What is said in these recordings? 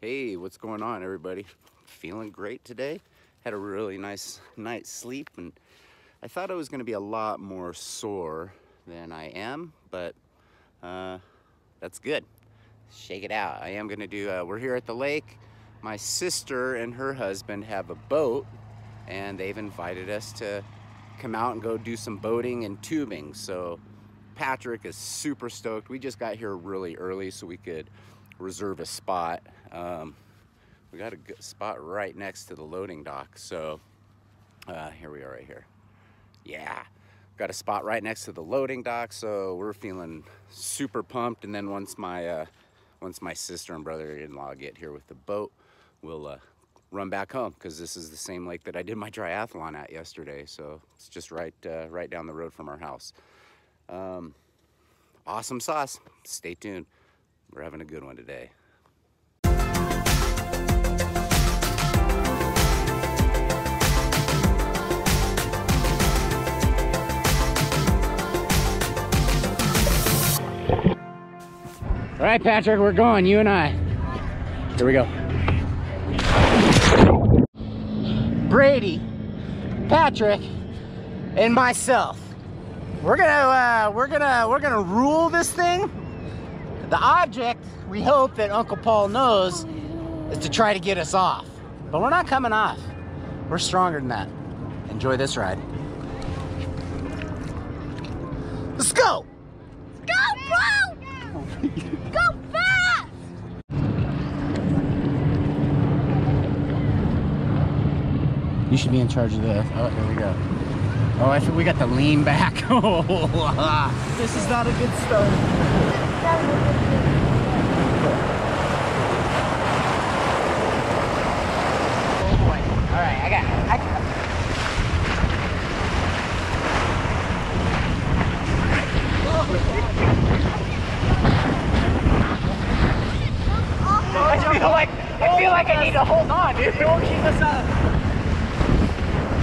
Hey, what's going on, everybody? Feeling great today. Had a really nice night's sleep, and I thought I was going to be a lot more sore than I am, but that's good. Shake it out. I am going to do, we're here at the lake. My sister and her husband have a boat, and they've invited us to come out and go do some boating and tubing. So Patrick is super stoked. We just got here really early so we could reserve a spot. We got a good spot right next to the loading dock. So here we are right here. Yeah, got a spot right next to the loading dock. So we're feeling super pumped. And then once my sister and brother-in-law get here with the boat, we'll run back home, because this is the same lake that I did my triathlon at yesterday. So it's just right down the road from our house. Awesome sauce. Stay tuned. We're having a good one today. All right, Patrick, we're going, you and I. Here we go. Brady, Patrick, and myself. We're gonna rule this thing. The object, we hope that Uncle Paul knows, is to try to get us off. But we're not coming off. We're stronger than that. Enjoy this ride. Let's go! Go, bro! Go fast! You should be in charge of this. Oh, here we go. Oh, I think we got the lean back. This is not a good start. Oh boy. All right, I got it. I feel like I need to hold on, dude. It won't keep us up.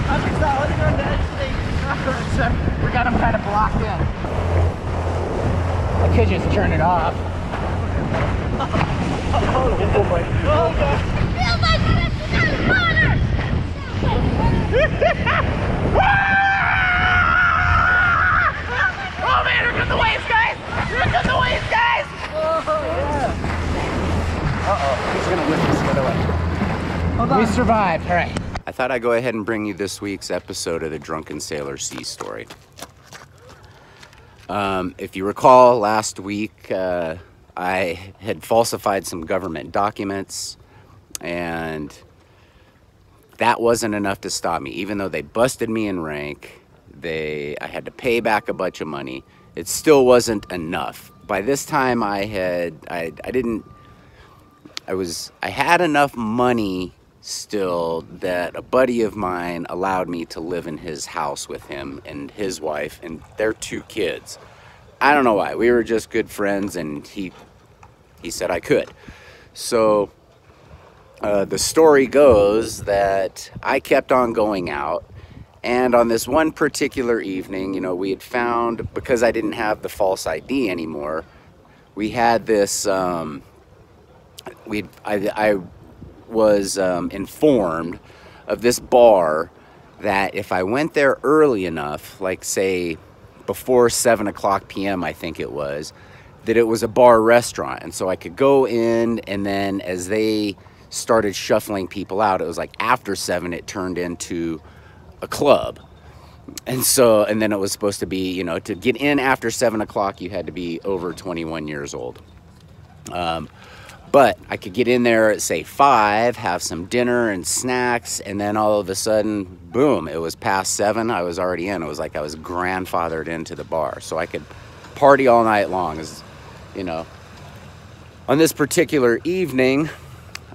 I'm just not letting her on the edge thing. We got them kind of blocked in. I could just turn it off. Oh boy. Oh god. Feel my buttocks water! Oh man, here come the waves, guys! Here come the waves, guys! Uh-oh, he's gonna whip us the other way. Hold on. We survived, all right. I thought I'd go ahead and bring you this week's episode of the Drunken Sailor Sea Story. If you recall, last week I had falsified some government documents, and that wasn't enough to stop me. Even though they busted me in rank, I had to pay back a bunch of money. It still wasn't enough. By this time, I had enough money still that a buddy of mine allowed me to live in his house with him and his wife and their 2 kids. I don't know why. We were just good friends, and he said I could. So the story goes that I kept on going out, and on this one particular evening, you know, we had found, because I didn't have the false ID anymore, we had this I was informed of this bar that if I went there early enough, like say before 7 o'clock p.m. I think it was, that it was a bar restaurant. And so I could go in, and then as they started shuffling people out, it was like after 7 it turned into a club. And then it was supposed to be, you know, to get in after 7 o'clock you had to be over 21 years old. But I could get in there at, say, 5, have some dinner and snacks, and then all of a sudden, boom, it was past 7. I was already in. It was like I was grandfathered into the bar. So I could party all night long, as you know. On this particular evening,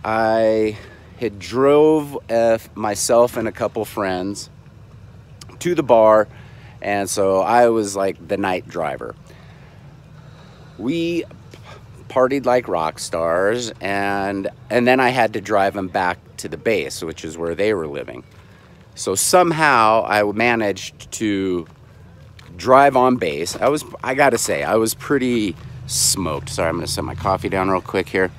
I had drove myself and a couple friends to the bar, and so I was like the night driver. We partied like rock stars, and then I had to drive them back to the base, which is where they were living. So somehow I managed to drive on base. I gotta say, I was pretty smoked. Sorry, I'm gonna set my coffee down real quick here.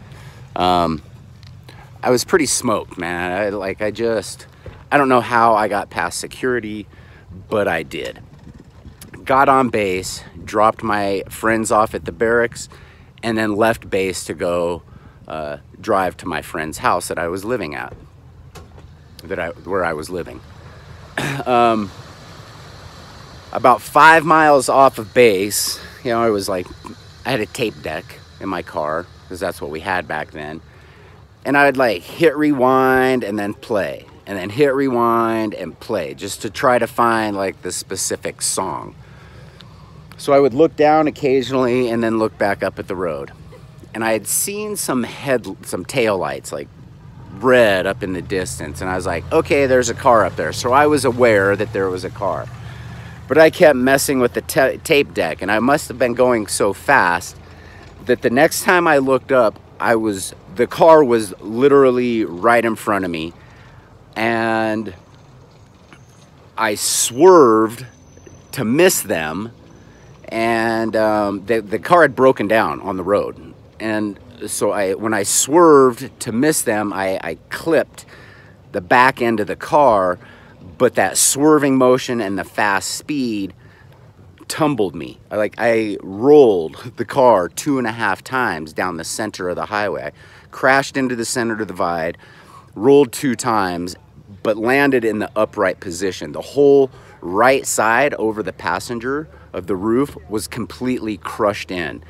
I was pretty smoked, man. I don't know how I got past security, but I did. Got on base, dropped my friends off at the barracks, and then left base to go drive to my friend's house that I was living at, where I was living. About 5 miles off of base, you know, I had a tape deck in my car, because that's what we had back then. And I'd like hit rewind and then play, and then hit rewind and play, just to try to find like the specific song. So I would look down occasionally and then look back up at the road. And I had seen some tail lights, like red up in the distance. And I was like, okay, there's a car up there. So I was aware that there was a car. But I kept messing with the tape deck, and I must have been going so fast that the next time I looked up, the car was literally right in front of me. And I swerved to miss them. And the car had broken down on the road. And so when I swerved to miss them, I clipped the back end of the car, but that swerving motion and the fast speed tumbled me. I rolled the car 2.5 times down the center of the highway. I crashed into the center of the divide, rolled 2 times, but landed in the upright position. The whole right side over the passenger of the roof was completely crushed in.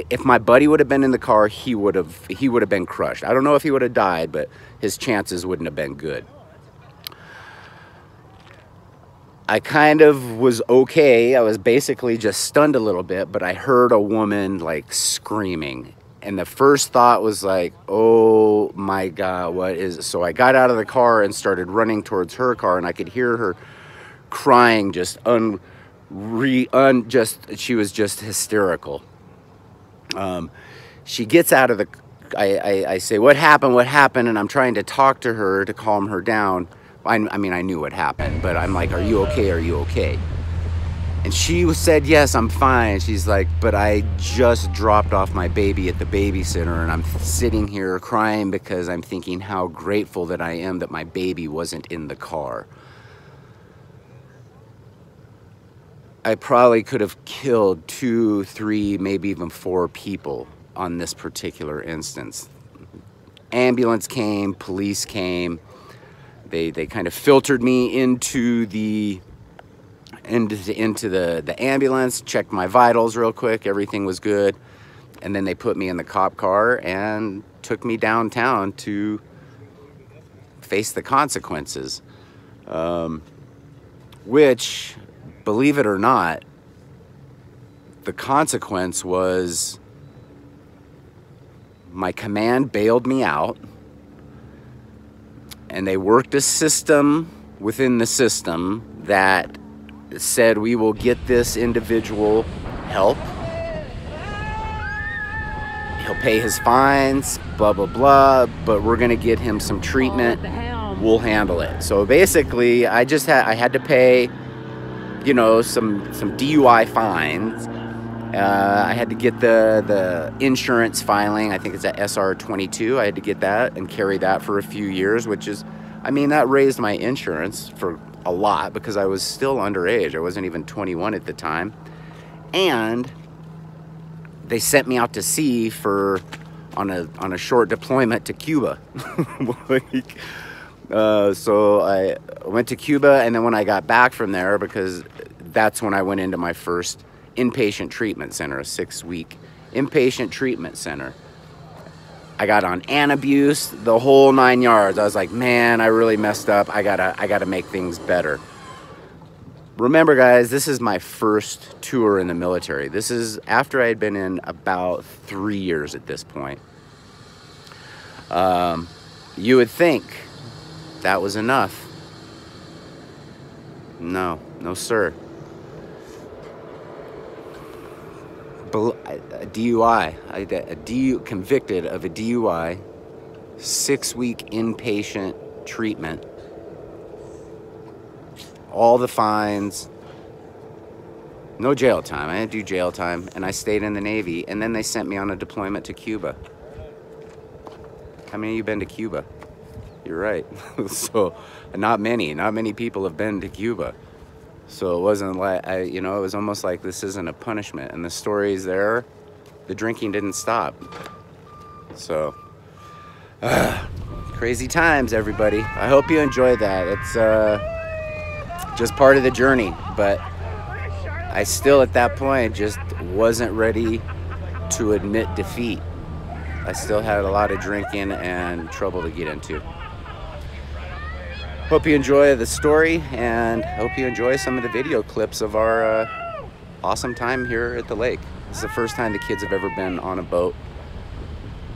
If my buddy would have been in the car, he would have been crushed. I don't know if he would have died, but his chances wouldn't have been good. I kind of was okay. I was basically just stunned a little bit, but I heard a woman like screaming. And the first thought was like, oh my God, what is it? So I got out of the car and started running towards her car, and I could hear her crying, she was just hysterical. She gets out of the, I say, what happened? And I'm trying to talk to her to calm her down. I mean, I knew what happened, but I'm like, are you okay? And she said, yes, I'm fine. She's like, but I just dropped off my baby at the babysitter, and I'm sitting here crying because I'm thinking how grateful that I am that my baby wasn't in the car. I probably could have killed 2, 3, maybe even 4 people on this particular instance. Ambulance came, police came. They kind of filtered me into the ambulance, checked my vitals real quick, everything was good. And then they put me in the cop car and took me downtown to face the consequences. Which, believe it or not, the consequence was my command bailed me out, and they worked a system within the system that said, we will get this individual help. He'll pay his fines, blah, blah, blah, but we're gonna get him some treatment. We'll handle it. So basically, I had to pay, you know, some DUI fines. I had to get the insurance filing. I think it's at SR22. I had to get that and carry that for a few years, which is, I mean, that raised my insurance for a lot because I was still underage. I wasn't even 21 at the time. And they sent me out to sea on a short deployment to Cuba. So I went to Cuba, and then when I got back from there, because that's when I went into my first inpatient treatment center, a 6-week inpatient treatment center. I got on Anabuse, the whole 9 yards. I was like, man, I really messed up. I gotta make things better. Remember, guys, this is my first tour in the military. This is after I had been in about 3 years at this point. You would think that was enough. No, sir. A DUI, convicted of a DUI, 6-week inpatient treatment, all the fines, no jail time. I didn't do jail time, and I stayed in the Navy, and then they sent me on a deployment to Cuba. How many of you been to Cuba? You're right. So not many people have been to Cuba. So it wasn't like, it was almost like this isn't a punishment. And the stories there, the drinking didn't stop. So, crazy times, everybody. I hope you enjoy that. It's just part of the journey. But I still, at that point, just wasn't ready to admit defeat. I still had a lot of drinking and trouble to get into. Hope you enjoy the story, and hope you enjoy some of the video clips of our awesome time here at the lake. This is the first time the kids have ever been on a boat,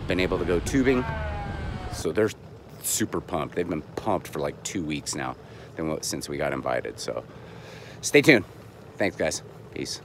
been able to go tubing, so they're super pumped. They've been pumped for like 2 weeks now since we got invited, so stay tuned. Thanks, guys. Peace.